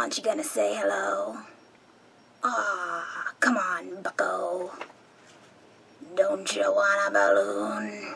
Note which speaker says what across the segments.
Speaker 1: Aren't you gonna say hello? Ah, come on, bucko. Don't you want a balloon?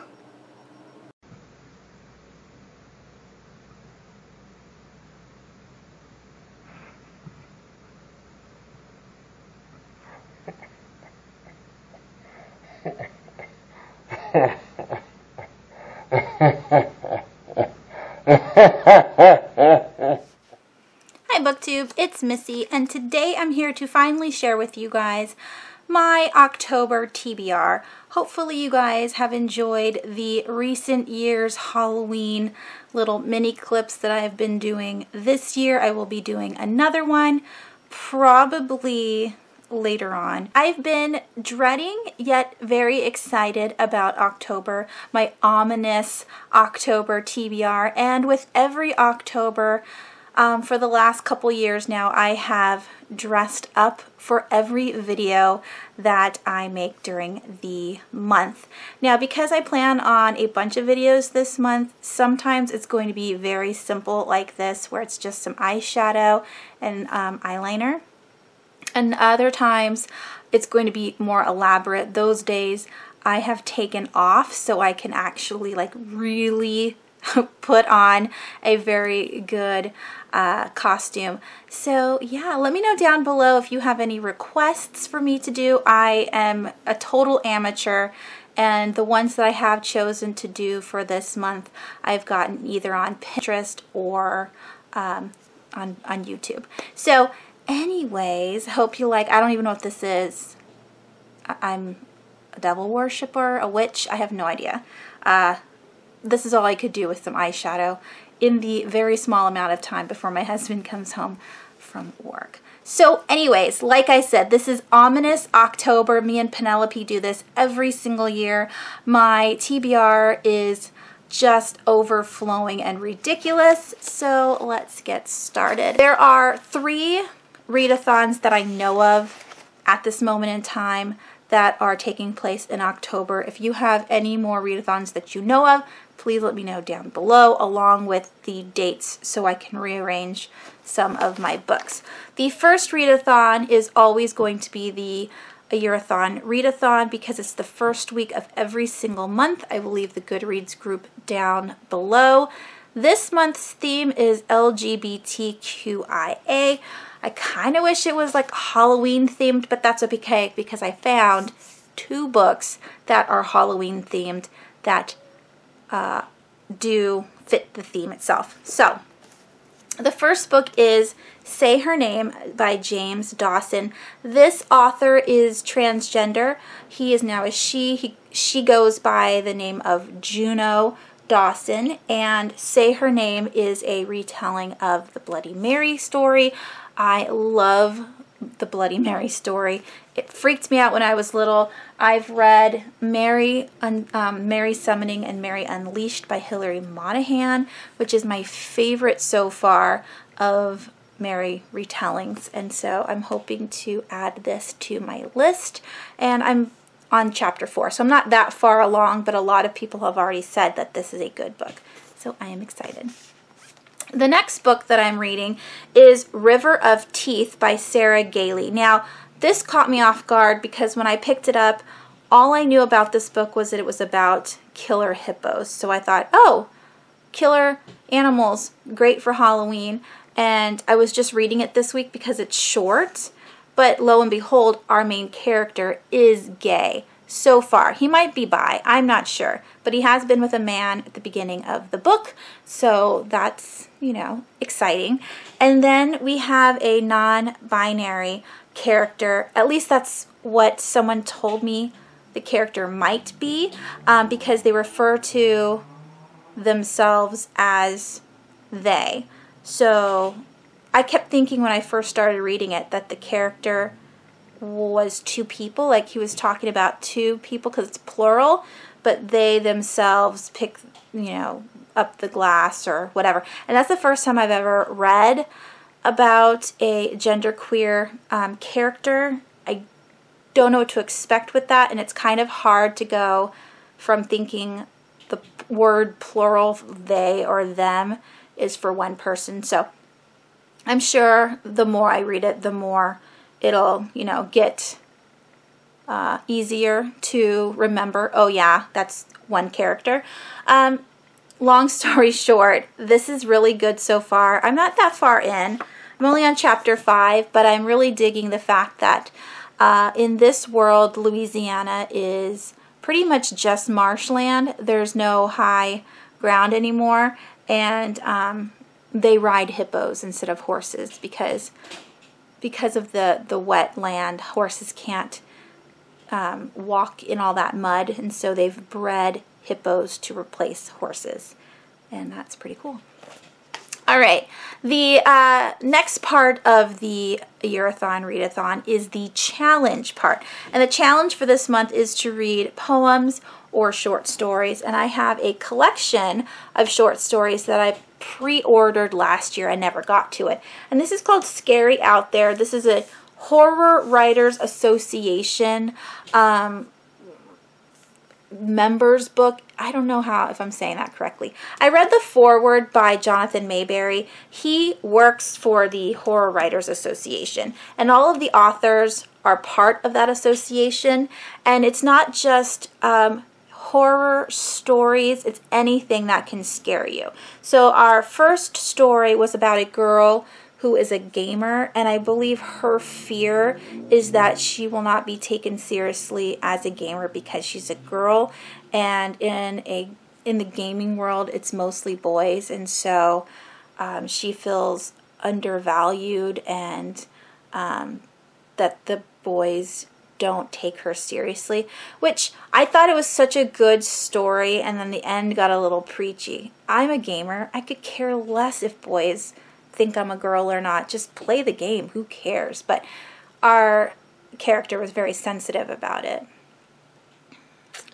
Speaker 2: Hi BookTube, it's Missy, and today I'm here to finally share with you guys my October TBR. Hopefully you guys have enjoyed the recent year's Halloween little mini clips that I have been doing this year. I will be doing another one probably later on. I've been dreading yet very excited about October, my ominous October TBR, and with every October for the last couple years now, I have dressed up for every video that I make during the month. Now, because I plan on a bunch of videos this month, sometimes it's going to be very simple like this, where it's just some eyeshadow and eyeliner. And other times, it's going to be more elaborate. Those days, I have taken off so I can actually like really put on a very good costume. So yeah, let me know down below if you have any requests for me to do. I am a total amateur, and the ones that I have chosen to do for this month I've gotten either on Pinterest or on YouTube. So anyways, hope you like. I don't even know what this is. I'm a devil worshiper, a witch, I have no idea. This is all I could do with some eyeshadow in the very small amount of time before my husband comes home from work. So anyways, like I said, this is Ominous October. Me and Penelope do this every single year. My TBR is just overflowing and ridiculous. So let's get started. There are 3 readathons that I know of at this moment in time that are taking place in October. If you have any more readathons that you know of, please let me know down below, along with the dates so I can rearrange some of my books. The first readathon is always going to be the AYearAthon readathon because it's the first week of every single month. I will leave the Goodreads group down below. This month's theme is LGBTQIA. I kind of wish it was like Halloween themed, but that's okay because I found 2 books that are Halloween themed that do fit the theme itself. So the first book is Say Her Name by James Dawson. This author is transgender. He is now a she. She goes by the name of Juno Dawson, and Say Her Name is a retelling of the Bloody Mary story. I love the Bloody Mary story. It freaked me out when I was little. I've read Mary Summoning and Mary Unleashed by Hilary Monahan, which is my favorite so far of Mary retellings, and so I'm hoping to add this to my list, and I'm on chapter 4, so I'm not that far along, but a lot of people have already said that this is a good book, so I am excited. The next book that I'm reading is River of Teeth by Sarah Gailey. Now, this caught me off guard because when I picked it up, all I knew about this book was that it was about killer hippos. So I thought, oh, killer animals, great for Halloween. And I was just reading it this week because it's short. But lo and behold, our main character is gay. So far. He might be bi, I'm not sure. But he has been with a man at the beginning of the book. So that's, you know, exciting. And then we have a non-binary character. At least that's what someone told me the character might be. Because they refer to themselves as they. So I kept thinking when I first started reading it that the character was 2 people, like he was talking about 2 people because it's plural, but they themselves pick, you know, up the glass or whatever. And that's the first time I've ever read about a genderqueer character. I don't know what to expect with that, and it's kind of hard to go from thinking the word plural, they or them, is for one person. So I'm sure the more I read it, the more it'll, you know, get easier to remember. Oh yeah, that's one character. Long story short, this is really good so far. I'm not that far in. I'm only on chapter 5, but I'm really digging the fact that in this world, Louisiana is pretty much just marshland. There's no high ground anymore, and they ride hippos instead of horses because of the wet land. Horses can't walk in all that mud, and so they've bred hippos to replace horses, and that's pretty cool. All right, the next part of the AYearAthon readathon is the challenge part, and the challenge for this month is to read poems or short stories, and I have a collection of short stories that I pre-ordered last year. I never got to it, and this is called Scary Out There. This is a Horror Writers Association members book. I don't know if I'm saying that correctly. I read the foreword by Jonathan Mayberry. He works for the Horror Writers Association, and all of the authors are part of that association, and it's not just horror stories, it's anything that can scare you. So our first story was about a girl who is a gamer, and I believe her fear is that she will not be taken seriously as a gamer because she's a girl, and in the gaming world it's mostly boys, and so she feels undervalued, and that the boys don't take her seriously, which I thought it was such a good story, and then the end got a little preachy. I'm a gamer. I could care less if boys think I'm a girl or not. Just play the game. Who cares? But our character was very sensitive about it.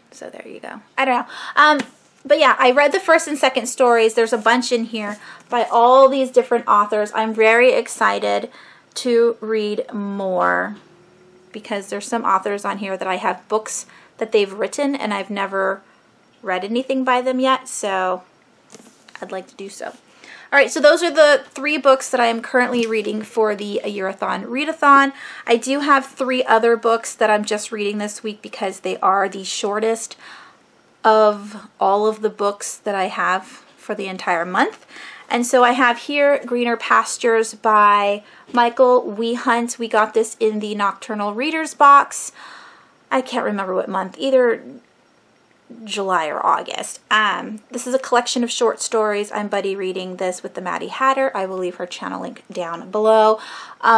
Speaker 2: So there you go. I don't know. But yeah, I read the first and second stories. There's a bunch in here by all these different authors. I'm very excited to read more because there's some authors on here that I have books that they've written and I've never read anything by them yet, so I'd like to do so. All right, so those are the 3 books that I am currently reading for the AYearAthon readathon. I do have 3 other books that I'm just reading this week because they are the shortest of all of the books that I have for the entire month. And so I have here Greener Pastures by Michael Wehunt. We got this in the Nocturnal Readers box. I can't remember what month, either July or August. This is a collection of short stories. I'm buddy reading this with the Maddie Hatter. I will leave her channel link down below.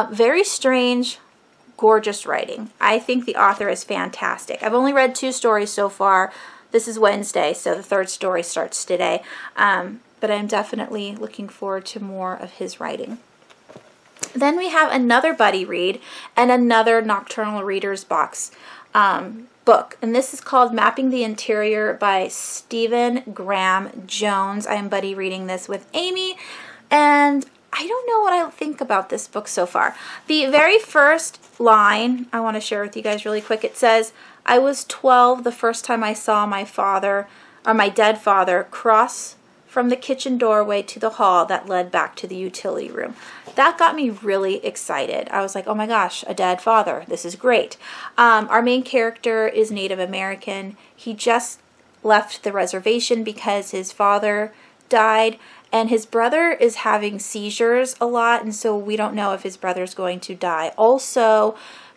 Speaker 2: Very strange, gorgeous writing. I think the author is fantastic. I've only read 2 stories so far. This is Wednesday, so the 3rd story starts today. But I'm definitely looking forward to more of his writing. Then we have another buddy read and another Nocturnal Readers box book. And this is called Mapping the Interior by Stephen Graham Jones. I am buddy reading this with Amy, and I don't know what I think about this book so far. The very first line I want to share with you guys really quick. It says, "I was 12 the first time I saw my father, or my dead father, cross from the kitchen doorway to the hall that led back to the utility room." That got me really excited. I was like, oh my gosh, a dead father. This is great. Our main character is Native American. He just left the reservation because his father died, and his brother is having seizures a lot, and so we don't know if his brother's going to die also.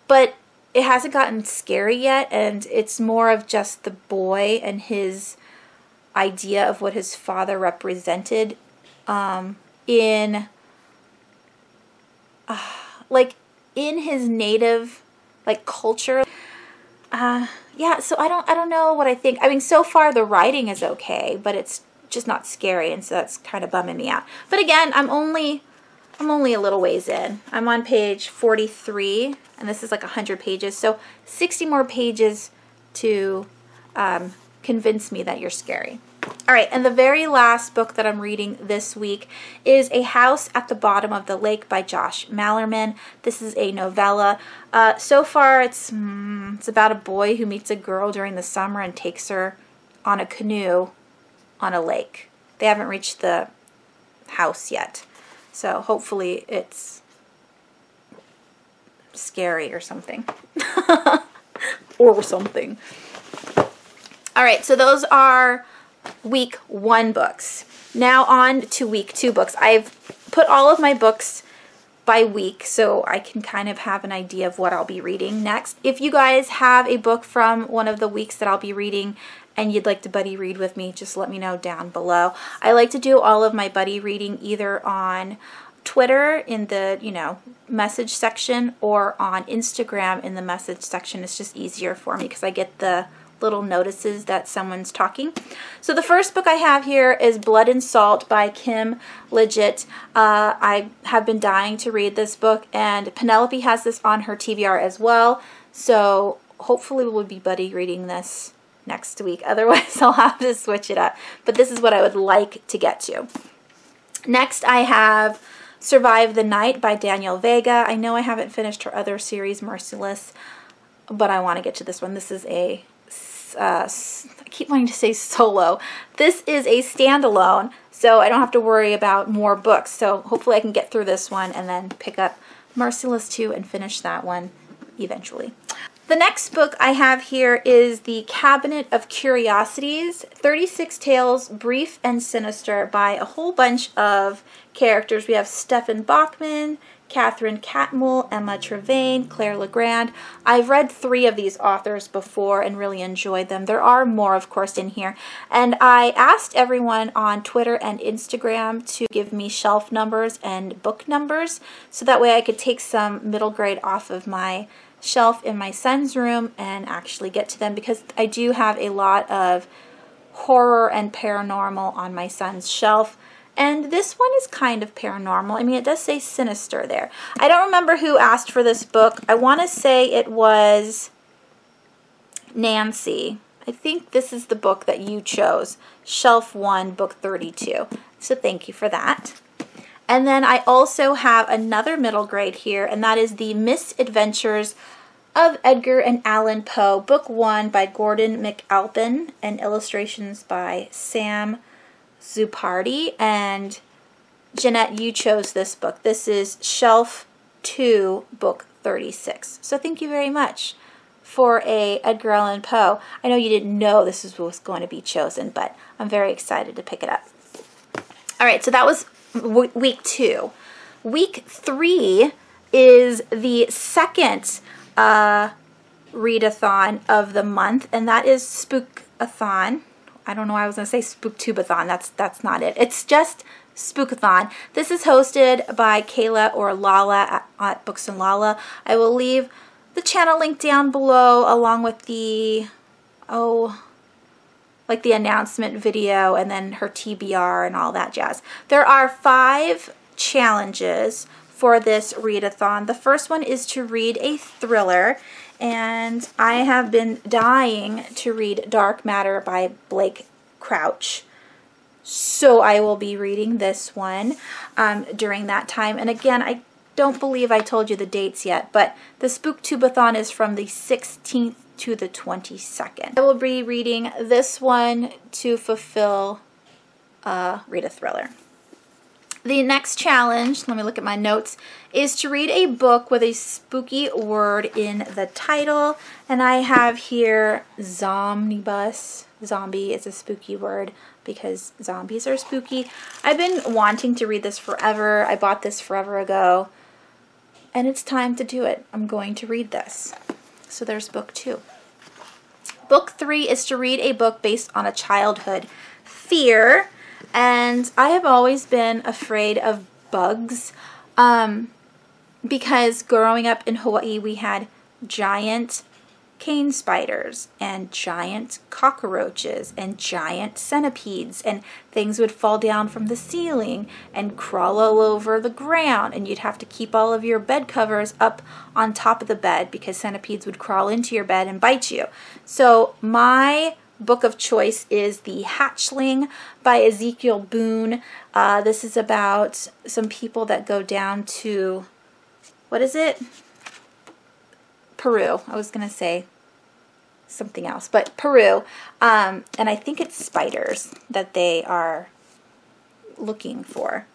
Speaker 2: But it hasn't gotten scary yet, and it's more of just the boy and his idea of what his father represented in his native culture. Yeah, so I don't know what I think. I mean, so far the writing is okay, but it's just not scary, and so that's kind of bumming me out. But again, I'm only a little ways in. I'm on page 43, and this is like 100 pages, so 60 more pages to convince me that you're scary. All right, and the very last book that I'm reading this week is A House at the Bottom of the Lake by Josh Mallerman. This is a novella. So far, it's about a boy who meets a girl during the summer and takes her on a canoe on a lake. They haven't reached the house yet. So hopefully it's scary or something. Or something. All right, so those are week 1 books. Now on to week 2 books. I've put all of my books by week so I can kind of have an idea of what I'll be reading next. If you guys have a book from one of the weeks that I'll be reading and you'd like to buddy read with me, just let me know down below. I like to do all of my buddy reading either on Twitter in the, you know, message section or on Instagram in the message section. It's just easier for me because I get the little notices that someone's talking. So the first book I have here is Blood and Salt by Kim Liggett. I have been dying to read this book, and Penelope has this on her TBR as well. So hopefully we'll be buddy reading this next week. Otherwise I'll have to switch it up. But this is what I would like to get to. Next I have Survive the Night by Danielle Vega. I know I haven't finished her other series, Merciless, but I want to get to this one. This is a I keep wanting to say solo. This is a standalone, so I don't have to worry about more books. So hopefully I can get through this one and then pick up Merciless 2 and finish that one eventually. The next book I have here is The Cabinet of Curiosities, 36 Tales, Brief and Sinister, by a whole bunch of characters. We have Stephen Bachman, Catherine Catmull, Emma Trevane, Claire Legrand. I've read 3 of these authors before and really enjoyed them. There are more, of course, in here. And I asked everyone on Twitter and Instagram to give me shelf numbers and book numbers, so that way I could take some middle grade off of my shelf in my son's room and actually get to them, because I do have a lot of horror and paranormal on my son's shelf. And this one is kind of paranormal. I mean, it does say sinister there. I don't remember who asked for this book. I want to say it was Nancy. I think this is the book that you chose. Shelf 1, book 32. So thank you for that. And then I also have another middle grade here, and that is The Misadventures of Edgar and Allan Poe, book 1 by Gordon McAlpin, and illustrations by Sam Zupardi. And Jeanette, you chose this book. This is Shelf 2, book 36. So thank you very much for a Edgar Allan Poe. I know you didn't know this was going to be chosen, but I'm very excited to pick it up. All right, so that was week 2. Week 3 is the second readathon of the month, and that is Spookathon. I don't know why I was going to say Spooktubeathon. That's not it. It's just Spookathon. This is hosted by Kayla or Lala at Books and Lala. I will leave the channel link down below along with the, like the announcement video and then her TBR and all that jazz. There are 5 challenges for this readathon. The first one is to read a thriller, and I have been dying to read Dark Matter by Blake Crouch. So I will be reading this one during that time. And again, I don't believe I told you the dates yet, but the Spooktubeathon is from the 16th to the 22nd. I will be reading this one to fulfill read a thriller. The next challenge, let me look at my notes, is to read a book with a spooky word in the title. And I have here Zomnibus. Zombie is a spooky word because zombies are spooky. I've been wanting to read this forever. I bought this forever ago, and it's time to do it. I'm going to read this. So there's book 2. Book 3 is to read a book based on a childhood fear. And I have always been afraid of bugs because growing up in Hawaii, we had giant cane spiders and giant cockroaches and giant centipedes, and things would fall down from the ceiling and crawl all over the ground, and you'd have to keep all of your bed covers up on top of the bed because centipedes would crawl into your bed and bite you. So my book of choice is The Hatchling by Ezekiel Boone. This is about some people that go down to, what is it? Peru. I was going to say something else, but Peru. And I think it's spiders that they are looking for.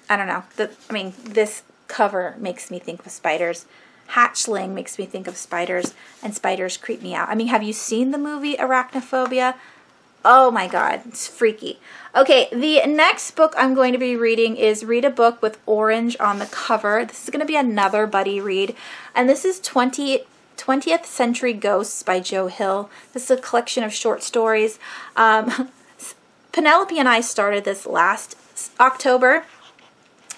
Speaker 2: I don't know. This cover makes me think of spiders. Hatchling makes me think of spiders, and spiders creep me out. I mean, have you seen the movie Arachnophobia? Oh my God, it's freaky. Okay, the next book I'm going to be reading is Read a Book with Orange on the cover. This is going to be another buddy read, and this is 20th Century Ghosts by Joe Hill. This is a collection of short stories. Penelope and I started this last October,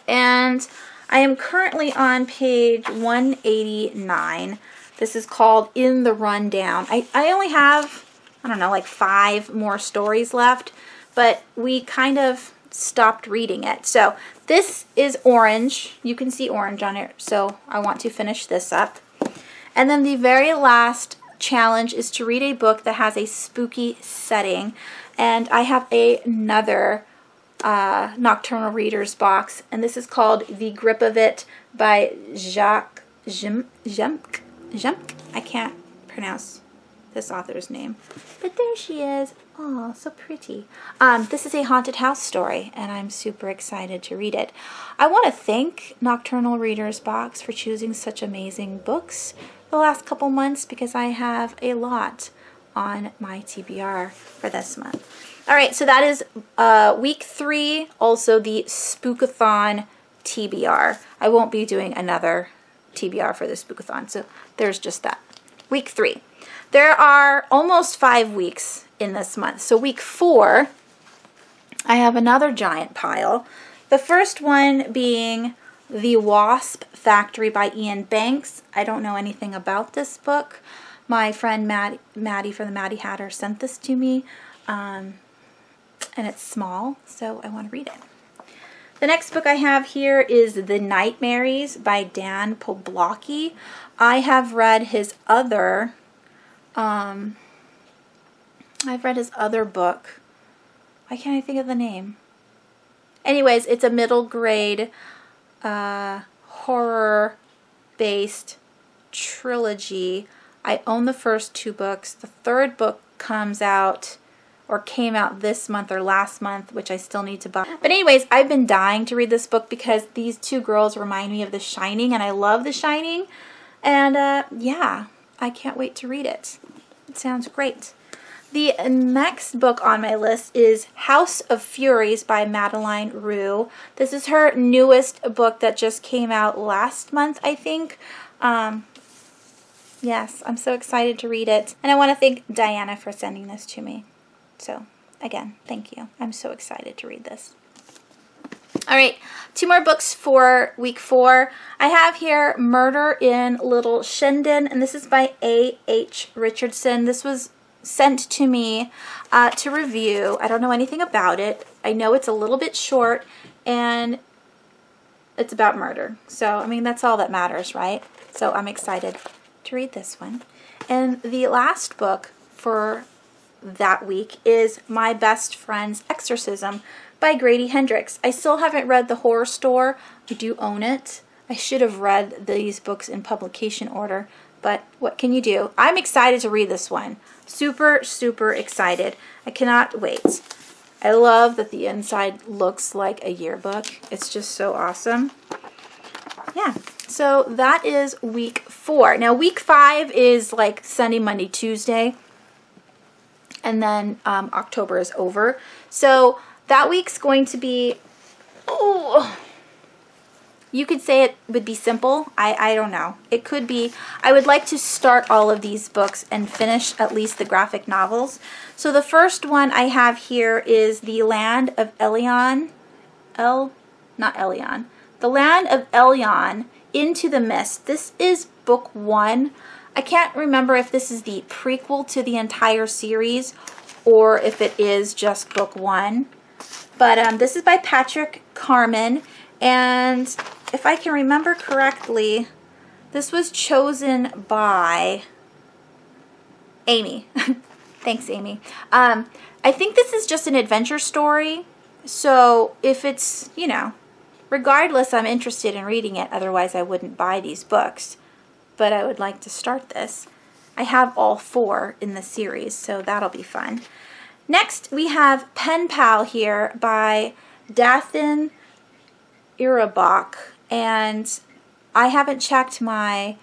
Speaker 2: and I am currently on page 189. This is called In the Rundown. I only have, I don't know, like 5 more stories left, but we kind of stopped reading it. So this is orange. You can see orange on it, so I want to finish this up. And then the very last challenge is to read a book that has a spooky setting. And I have another Nocturnal Readers box, and this is called The Grip of It by Jacques Jemk. I can't pronounce this author's name, but there she is. Oh, so pretty. This is a haunted house story, and I'm super excited to read it. I want to thank Nocturnal Readers box for choosing such amazing books the last couple months, because I have a lot on my TBR for this month. All right, so that is week 3, also the Spookathon TBR. I won't be doing another TBR for the Spookathon, so there's just that. Week 3. There are almost 5 weeks in this month. So week 4, I have another giant pile. The first one being The Wasp Factory by Ian Banks. I don't know anything about this book. My friend Maddie from the Maddie Hatter sent this to me, and it's small, so I want to read it. The next book I have here is The Nightmares by Dan Poblocki. I have read his other book. Why can't I think of the name? Anyways, it's a middle grade horror-based trilogy. I own the first 2 books. The third book comes out, or came out this month or last month, which I still need to buy. But anyways, I've been dying to read this book because these 2 girls remind me of The Shining, and I love The Shining. And yeah, I can't wait to read it. It sounds great. The next book on my list is House of Furies by Madeline Rue. This is her newest book that just came out last month, I think. Yes, I'm so excited to read it. And I want to thank Diana for sending this to me. So, again, thank you. I'm so excited to read this. All right, 2 more books for week 4. I have here Murder in Little Shindon, and this is by A.H. Richardson. This was sent to me to review. I don't know anything about it. I know it's a little bit short, and it's about murder. So, I mean, that's all that matters, right? So, I'm excited to read this one. And the last book for that week is My Best Friend's Exorcism by Grady Hendrix. I still haven't read The Horror Store. I do own it. I should have read these books in publication order, but what can you do? I'm excited to read this one. Super, super excited. I cannot wait. I love that the inside looks like a yearbook. It's just so awesome. Yeah, so that is week 4. Now week 5 is like Sunday, Monday, Tuesday, and then October is over. So that week's going to be, oh, you could say it would be simple. I don't know. It could be. I would like to start all of these books and finish at least the graphic novels. So the first one I have here is The Land of Elion. The Land of Elion, Into the Mist. This is book 1. I can't remember if this is the prequel to the entire series or if it is just book 1. But this is by Patrick Carman, and if I can remember correctly, this was chosen by Amy. Thanks, Amy. I think this is just an adventure story, so if it's, you know, regardless, I'm interested in reading it. Otherwise, I wouldn't buy these books, but I would like to start this. I have all 4 in the series, so that'll be fun. Next, we have Pen Pal here by Dathan AYearAthon, and I haven't checked my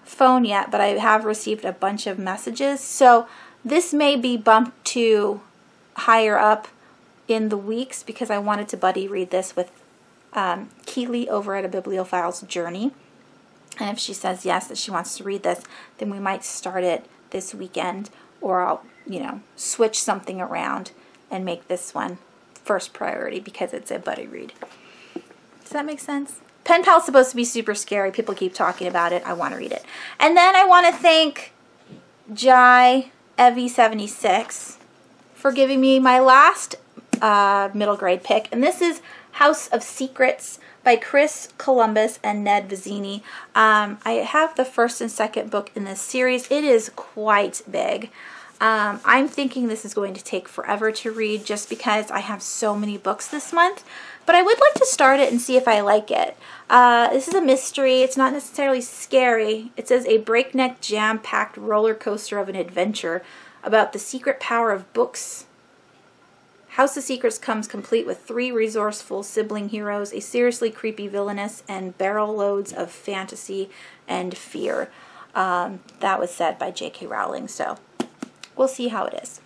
Speaker 2: phone yet, but I have received a bunch of messages. So this may be bumped to higher up in the weeks because I wanted to buddy read this with Keely over at A Bibliophile's Journey. And if she says yes, that she wants to read this, then we might start it this weekend, or I'll, you know, switch something around and make this one first priority because it's a buddy read. Does that make sense? Pen Pal's supposed to be super scary. People keep talking about it. I want to read it. And then I want to thank Jai Evie76 for giving me my last middle grade pick. And this is House of Secrets by Chris Columbus and Ned Vizzini. I have the first and second book in this series. It is quite big. I'm thinking this is going to take forever to read just because I have so many books this month. But I would like to start it and see if I like it. This is a mystery. It's not necessarily scary. It says a breakneck, jam-packed roller coaster of an adventure about the secret power of books. House of Secrets comes complete with 3 resourceful sibling heroes, a seriously creepy villainess, and barrel loads of fantasy and fear. That was said by J.K. Rowling, so we'll see how it is.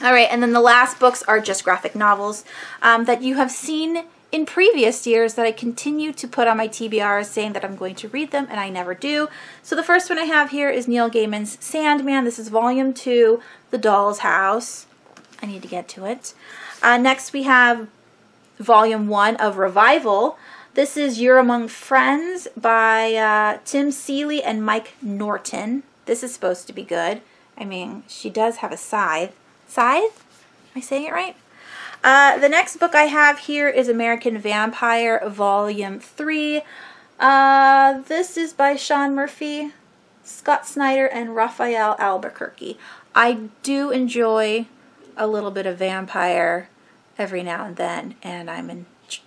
Speaker 2: All right, and then the last books are just graphic novels that you have seen in previous years that I continue to put on my TBRs saying that I'm going to read them, and I never do. So the first one I have here is Neil Gaiman's Sandman. This is Volume 2, The Doll's House. I need to get to it. Next we have Volume 1 of Revival. This is You're Among Friends by Tim Seeley and Mike Norton. This is supposed to be good. I mean, she does have a scythe. Scythe? Am I saying it right? The next book I have here is American Vampire, Volume 3. This is by Sean Murphy, Scott Snyder, and Raphael Albuquerque. I do enjoy a little bit of vampire every now and then, and I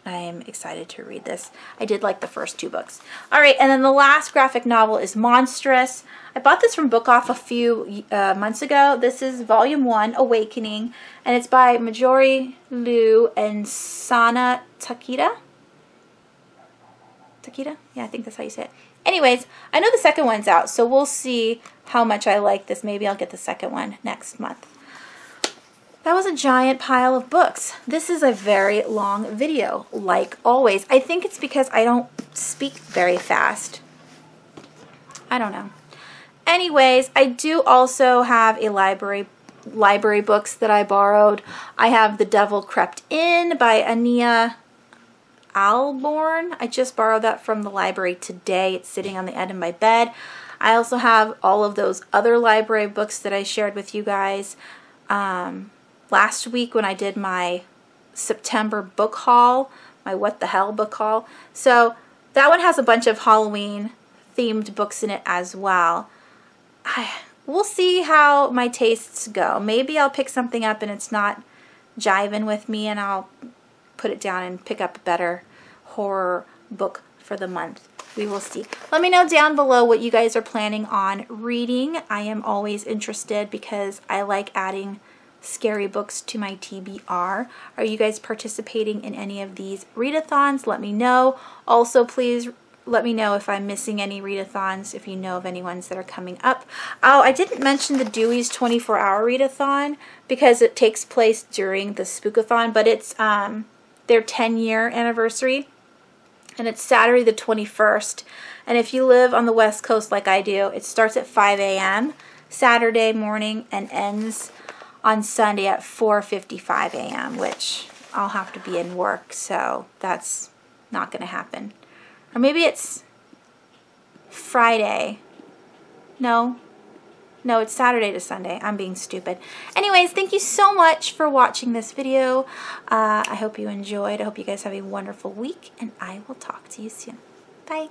Speaker 2: am excited to read this. I did like the first 2 books. All right, and then the last graphic novel is Monstrous. I bought this from Book Off a few months ago. This is Volume 1, Awakening, and it's by Majori Liu and Sana Takeda. Takeda? Yeah, I think that's how you say it. Anyways, I know the second one's out, so we'll see how much I like this. Maybe I'll get the second one next month. That was a giant pile of books. This is a very long video, like always. I think it's because I don't speak very fast. I don't know. Anyways, I do also have a library books that I borrowed. I have The Devil Crept In by Ania Alborn. I just borrowed that from the library today. It's sitting on the end of my bed. I also have all of those other library books that I shared with you guys last week when I did my September book haul, my What the Hell book haul. So that one has a bunch of Halloween themed books in it as well. We'll see how my tastes go. Maybe I'll pick something up and it's not jiving with me, and I'll put it down and pick up a better horror book for the month. We will see. Let me know down below what you guys are planning on reading. I am always interested because I like adding scary books to my TBR. Are you guys participating in any of these readathons? Let me know. Also, please let me know if I'm missing any readathons, if you know of any ones that are coming up. Oh, I didn't mention the Dewey's 24-hour readathon because it takes place during the Spookathon, but it's their 10-year anniversary, and it's Saturday the 21st. And if you live on the West Coast like I do, it starts at 5 a.m. Saturday morning and ends on Sunday at 4:55 a.m., which I'll have to be in work, so that's not going to happen. Or maybe it's Friday. No, it's Saturday to Sunday. I'm being stupid. Anyways, thank you so much for watching this video. I hope you enjoyed. I hope you guys have a wonderful week, and I will talk to you soon. Bye.